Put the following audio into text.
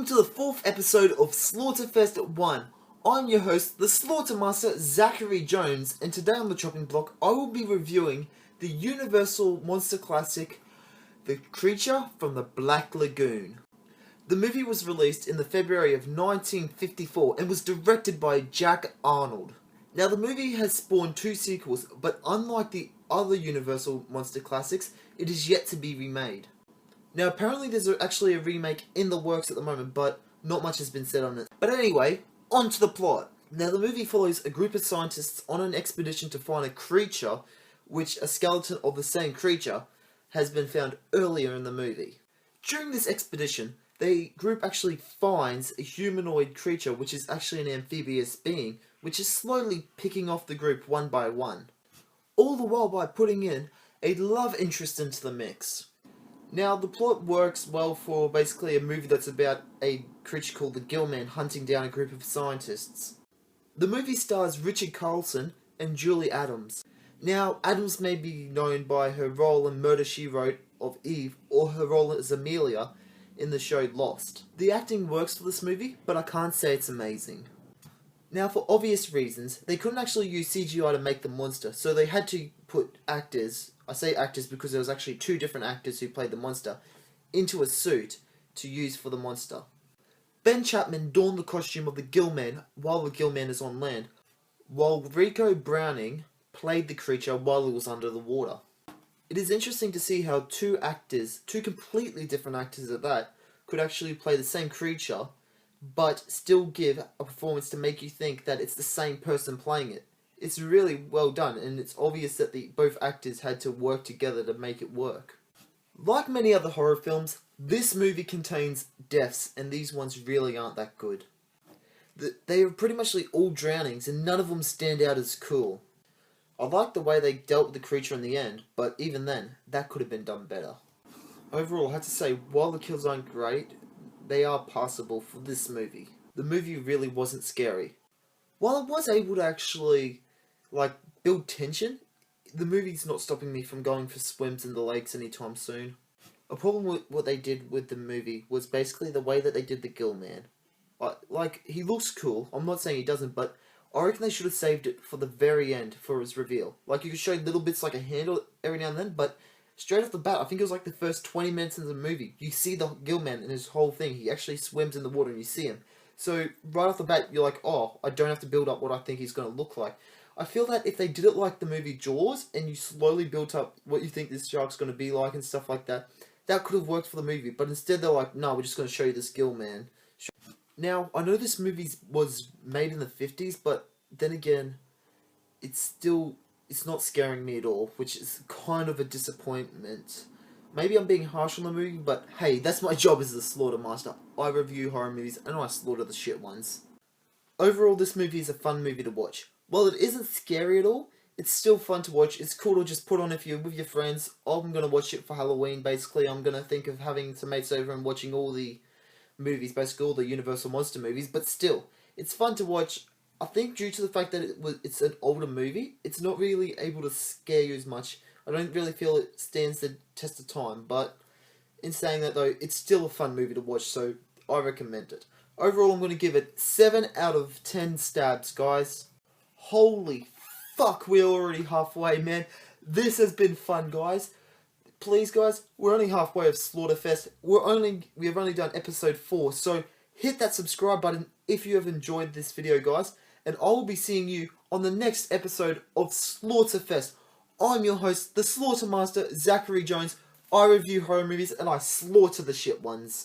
Welcome to the 4th episode of Slaughterfest 1. I'm your host, the Slaughtermaster, Zachary Jones, and today on the chopping block, I will be reviewing the Universal Monster Classic, The Creature from the Black Lagoon. The movie was released in the February of 1954 and was directed by Jack Arnold. Now, the movie has spawned 2 sequels, but unlike the other Universal Monster Classics, it is yet to be remade. Now, apparently there's actually a remake in the works at the moment, but not much has been said on it. But anyway, on to the plot. Now, the movie follows a group of scientists on an expedition to find a creature, which a skeleton of the same creature has been found earlier in the movie. During this expedition, the group actually finds a humanoid creature, which is actually an amphibious being, which is slowly picking off the group one by one. All the while by putting in a love interest into the mix. Now, the plot works well for basically a movie that's about a creature called the Gill-Man hunting down a group of scientists. The movie stars Richard Carlson and Julie Adams. Now, Adams may be known by her role in Murder, She Wrote of Eve, or her role as Amelia in the show Lost. The acting works for this movie, but I can't say it's amazing. Now, for obvious reasons, they couldn't actually use CGI to make the monster, so they had to put actors, I say actors because there was actually 2 different actors who played the monster, into a suit to use for the monster. Ben Chapman donned the costume of the Gill-Man while the Gill-Man is on land, while Rico Browning played the creature while it was under the water. It is interesting to see how 2 actors, 2 completely different actors at that, could actually play the same creature, but still give a performance to make you think that it's the same person playing it. It's really well done, and it's obvious that both actors had to work together to make it work. Like many other horror films, this movie contains deaths, and these ones really aren't that good. They are pretty much all drownings, and none of them stand out as cool. I like the way they dealt with the creature in the end, but even then, that could have been done better. Overall, I have to say, while the kills aren't great, they are passable for this movie. The movie really wasn't scary. While I was able to actually, build tension, the movie's not stopping me from going for swims in the lakes anytime soon. A problem with what they did with the movie was basically the way that they did the Gill-Man. He looks cool, I'm not saying he doesn't, but I reckon they should have saved it for the very end for his reveal. You could show little bits like a handle every now and then, but straight off the bat, I think it was the first 20 minutes in the movie, you see the Gill-Man and his whole thing. He actually swims in the water and you see him. So, right off the bat, you're like, oh, I don't have to build up what I think he's going to look like. I feel that if they did it like the movie Jaws, and you slowly built up what you think this shark's going to be like and stuff like that, that could have worked for the movie. But instead they're like, no, we're just going to show you this Gill-Man. Now, I know this movie was made in the 50s, but then again, it's not scaring me at all, which is kind of a disappointment. Maybe I'm being harsh on the movie, but hey, that's my job as the Slaughtermaster. I review horror movies, and I slaughter the shit ones. Overall, this movie is a fun movie to watch. While it isn't scary at all, it's still fun to watch. It's cool to just put on if you're with your friends. I'm going to watch it for Halloween, basically. I'm going to think of having some mates over and watching all the movies, basically all the Universal Monster movies, but still, it's fun to watch. I think due to the fact that it's an older movie, it's not really able to scare you as much. I don't really feel it stands the test of time, but in saying that though, it's still a fun movie to watch, so I recommend it. Overall, I'm going to give it 7 out of 10 stabs, guys. Holy fuck, we're already halfway, man. This has been fun, guys. Please, guys, we're only halfway of Slaughterfest. We have only done episode 4, so hit that subscribe button if you have enjoyed this video, guys. And I will be seeing you on the next episode of Slaughterfest. I'm your host, the Slaughtermaster, Zachary Jones. I review horror movies and I slaughter the shit ones.